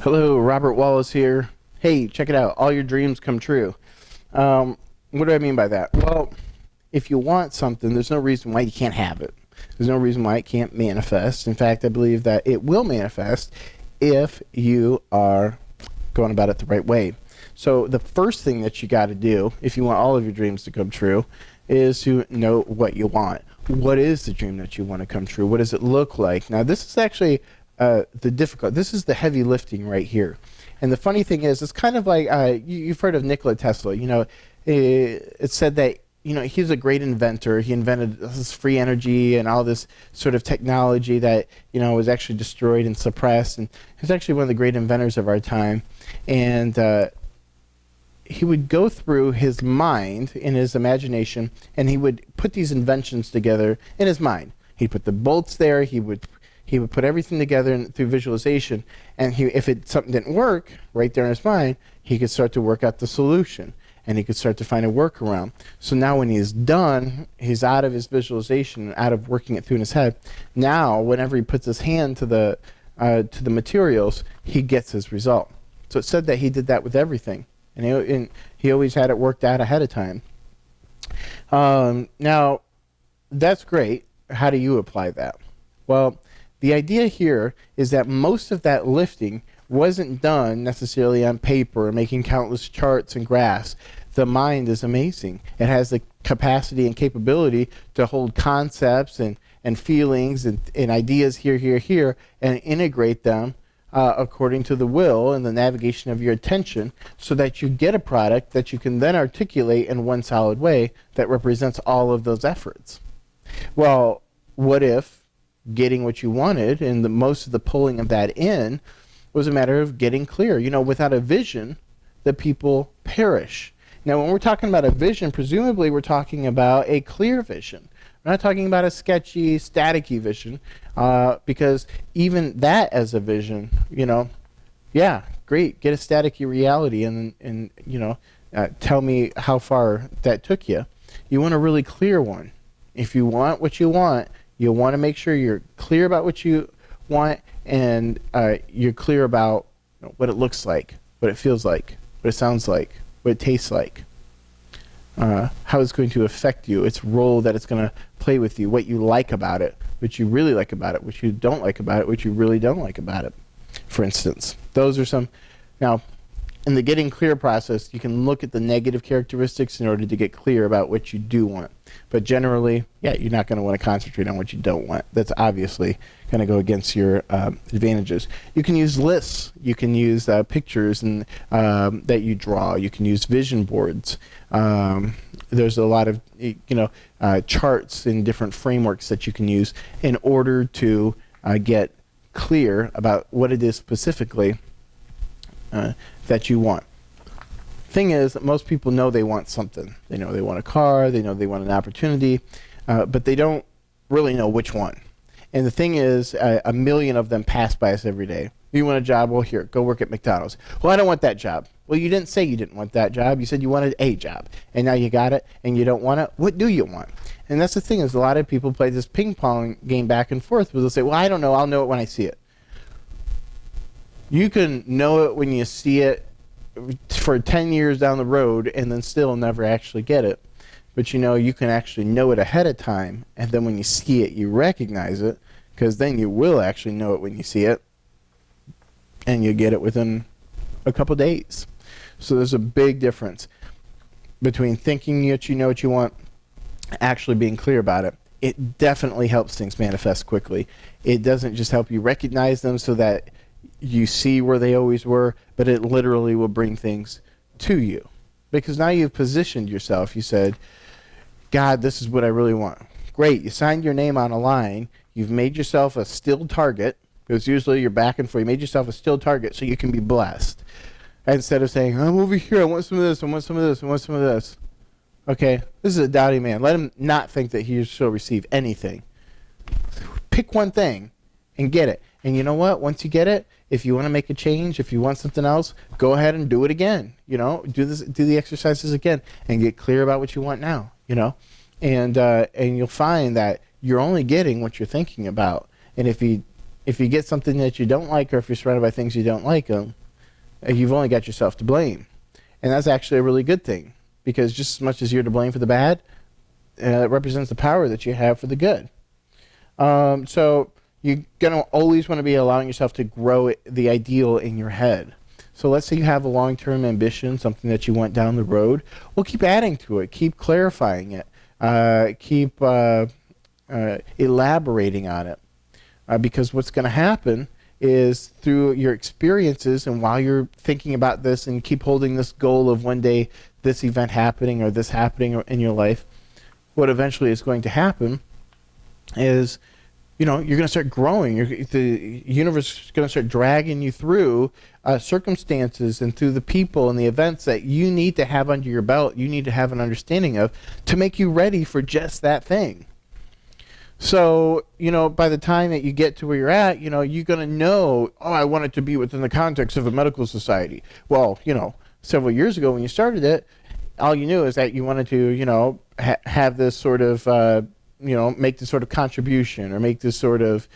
Hello, Robert Wallace here. Hey, check it out. All your dreams come true. What do I mean by that? Well, if you want something, there's no reason why you can't have it. There's no reason why it can't manifest. In fact, I believe that it will manifest if you are going about it the right way. So the first thing that you got to do, if you want all of your dreams to come true, is to know what you want. What is the dream that you want to come true? What does it look like? Now, this is actually this is the heavy lifting right here. And the funny thing is, it's kind of like, you've heard of Nikola Tesla. It's said that, he's a great inventor. He invented this free energy and all this sort of technology that, was actually destroyed and suppressed. And he's actually one of the great inventors of our time. And he would go through his mind, in his imagination, and he would put these inventions together in his mind. He'd put the bolts there. He would put everything together through visualization, and if something didn't work right there in his mind, he could start to work out the solution, and he could start to find a workaround. So now when he's done, he's out of his visualization, out of working it through in his head. Now, whenever he puts his hand to the materials, he gets his result. So it said that he did that with everything, and he always had it worked out ahead of time. Now, that's great. How do you apply that? Well, the idea here is that most of that lifting wasn't done necessarily on paper, making countless charts and graphs. The mind is amazing. It has the capacity and capability to hold concepts and feelings and ideas here, and integrate them according to the will and the navigation of your attention, so that you get a product that you can then articulate in one solid way that represents all of those efforts. Well, what if getting what you wanted and most of the pulling of that in was a matter of getting clear? Without a vision, the people perish. Now, when we're talking about a vision, presumably we're talking about a clear vision. We're not talking about a sketchy, staticky vision, because even that as a vision, yeah, great, get a staticky reality and tell me how far that took you. You want a really clear one. If you want what you want, you want to make sure you're clear about what you want, and you're clear about what it looks like, what it feels like, what it sounds like, what it tastes like, how it's going to affect you, its role that it's going to play with you, what you like about it, what you really like about it, what you don't like about it, what you really don't like about it, for instance. Those are some. Now, in the getting clear process, you can look at the negative characteristics in order to get clear about what you do want. But generally, yeah, you're not going to want to concentrate on what you don't want. That's obviously going to go against your advantages. You can use lists. You can use pictures and that you draw. You can use vision boards. There's a lot of charts and different frameworks that you can use in order to get clear about what it is specifically that you want. Thing is that most people know they want something. They know they want a car, they know they want an opportunity, but they don't really know which one. And the thing is, a million of them pass by us every day. You want a job? Well, here, go work at McDonald's. Well, I don't want that job. Well, you didn't say you didn't want that job. You said you wanted a job, and now you got it, and you don't want it. What do you want? And that's the thing, is a lot of people play this ping pong game back and forth, where they'll say, well, I don't know. I'll know it when I see it. You can know it when you see it for 10 years down the road and then still never actually get it. But you can actually know it ahead of time, and then when you see it, you recognize it, because then you will actually know it when you see it, and you get it within a couple days. So there's a big difference between thinking that you know what you want, actually being clear about it. It definitely helps things manifest quickly. It doesn't just help you recognize them so that you see where they always were, but it literally will bring things to you, because now you've positioned yourself. You said, God, this is what I really want. Great. You signed your name on a line. You've made yourself a still target, because usually you're back and forth. You made yourself a still target so you can be blessed. Instead of saying, I'm over here, I want some of this, I want some of this, I want some of this. Okay, this is a doubting man. Let him not think that he shall receive anything. Pick one thing and get it. And you know what? Once you get it, if you want to make a change, if you want something else, go ahead and do it again. Do the exercises again, and get clear about what you want now. And you'll find that you're only getting what you're thinking about. And if you if you get something that you don't like, or if you're surrounded by things you don't like, you've only got yourself to blame. And that's actually a really good thing, because just as much as you're to blame for the bad, it represents the power that you have for the good. So you're going to always want to be allowing yourself to grow the ideal in your head. So let's say you have a long-term ambition, something that you want down the road. Well, keep adding to it. Keep clarifying it. Keep elaborating on it. Because what's going to happen is, through your experiences and while you're thinking about this and keep holding this goal of one day this event happening or this happening in your life, what eventually is going to happen is, you're going to start growing. The universe is going to start dragging you through circumstances and through the people and the events that you need to have under your belt, you need to have an understanding of, to make you ready for just that thing. So, by the time that you get to where you're at, you're going to know, I want it to be within the context of a medical society. Well, several years ago when you started it, all you knew is that you wanted to, have this sort of, make this sort of contribution, or make this sort of,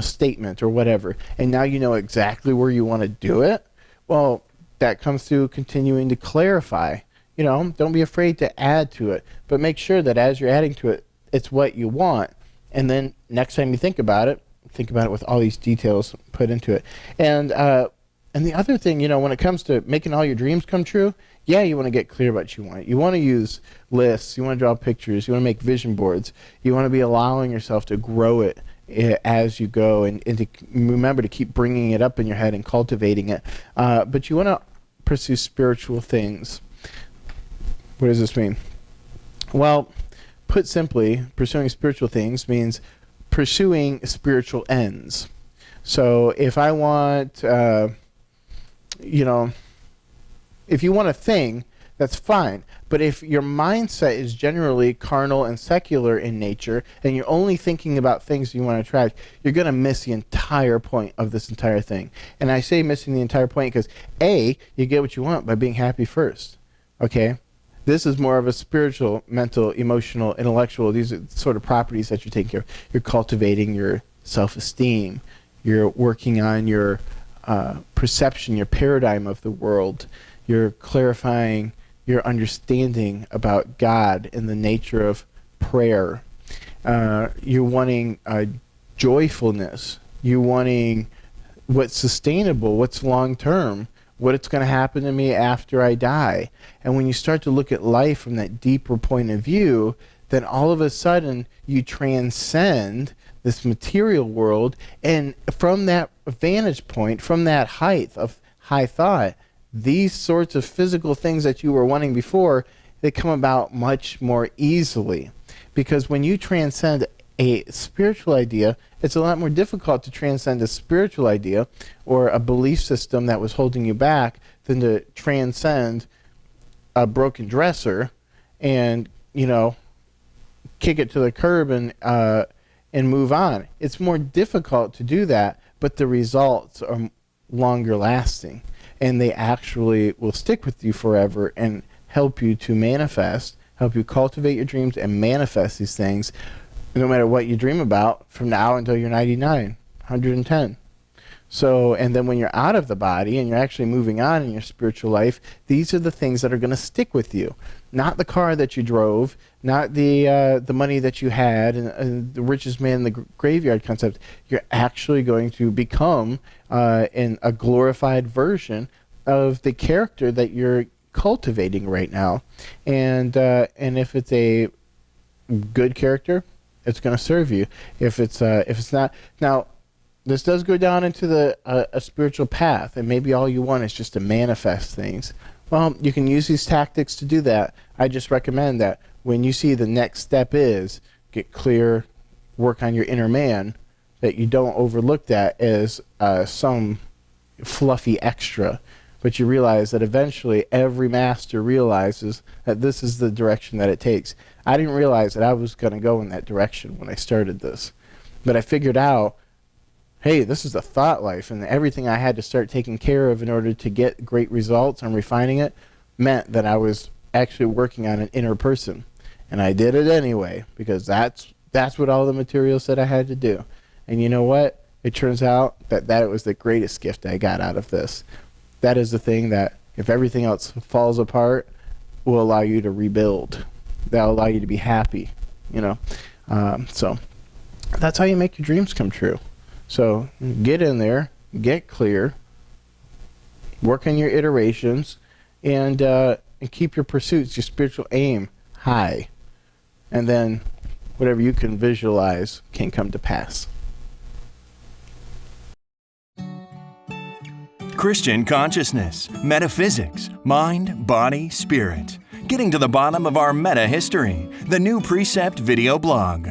statement or whatever. And now you know exactly where you want to do it. Well, that comes through continuing to clarify. Don't be afraid to add to it, but make sure that as you're adding to it, it's what you want. And then next time you think about it with all these details put into it. And the other thing, when it comes to making all your dreams come true, yeah, you want to get clear what you want. You want to use lists. You want to draw pictures. You want to make vision boards. You want to be allowing yourself to grow it as you go, and to remember to keep bringing it up in your head and cultivating it. But you want to pursue spiritual things. What does this mean? Well, put simply, pursuing spiritual things means pursuing spiritual ends. So if I want, if you want a thing, that's fine. But if your mindset is generally carnal and secular in nature, and you're only thinking about things you want to attract, you're going to miss the entire point of this entire thing. And I say missing the entire point because, A, you get what you want by being happy first. Okay? This is more of a spiritual, mental, emotional, intellectual. These are sort of properties that you're taking care of. You're cultivating your self-esteem. You're working on your perception, your paradigm of the world. You're clarifying your understanding about God and the nature of prayer. You're wanting joyfulness. You're wanting what's sustainable, what's long-term, what's going to happen to me after I die. And when you start to look at life from that deeper point of view, then all of a sudden you transcend this material world, and from that vantage point, from that height of high thought, these sorts of physical things that you were wanting before, they come about much more easily. Because when you transcend a spiritual idea, it's a lot more difficult to transcend a spiritual idea or a belief system that was holding you back than to transcend a broken dresser and, kick it to the curb and move on. It's more difficult to do that, but the results are longer lasting, and they actually will stick with you forever and help you to manifest, help you cultivate your dreams and manifest these things, no matter what you dream about, from now until you're 99, 110. So, and then when you're out of the body and you're actually moving on in your spiritual life, these are the things that are going to stick with you. Not the car that you drove, not the money that you had, and the richest man in the graveyard concept. You're actually going to become in a glorified version of the character that you're cultivating right now. And if it's a good character, it's going to serve you. If it's not, now this does go down into a spiritual path, and maybe all you want is just to manifest things. Well, you can use these tactics to do that. I just recommend that when you see the next step is get clear, work on your inner man, that you don't overlook that as some fluffy extra, but you realize that eventually every master realizes that this is the direction that it takes. I didn't realize that I was going to go in that direction when I started this, but I figured out, hey, this is the thought life, and everything I had to start taking care of in order to get great results and refining it meant that I was actually working on an inner person. And I did it anyway, because that's what all the material said I had to do. And you know what? it turns out that was the greatest gift I got out of this. That is the thing that, if everything else falls apart, will allow you to rebuild. That'll allow you to be happy, you know. So that's how you make your dreams come true. So get in there, get clear, work on your iterations, and keep your pursuits, your spiritual aim high. And then whatever you can visualize can come to pass. Christian consciousness, metaphysics, mind, body, spirit. Getting to the bottom of our meta history. The New Precept video blog.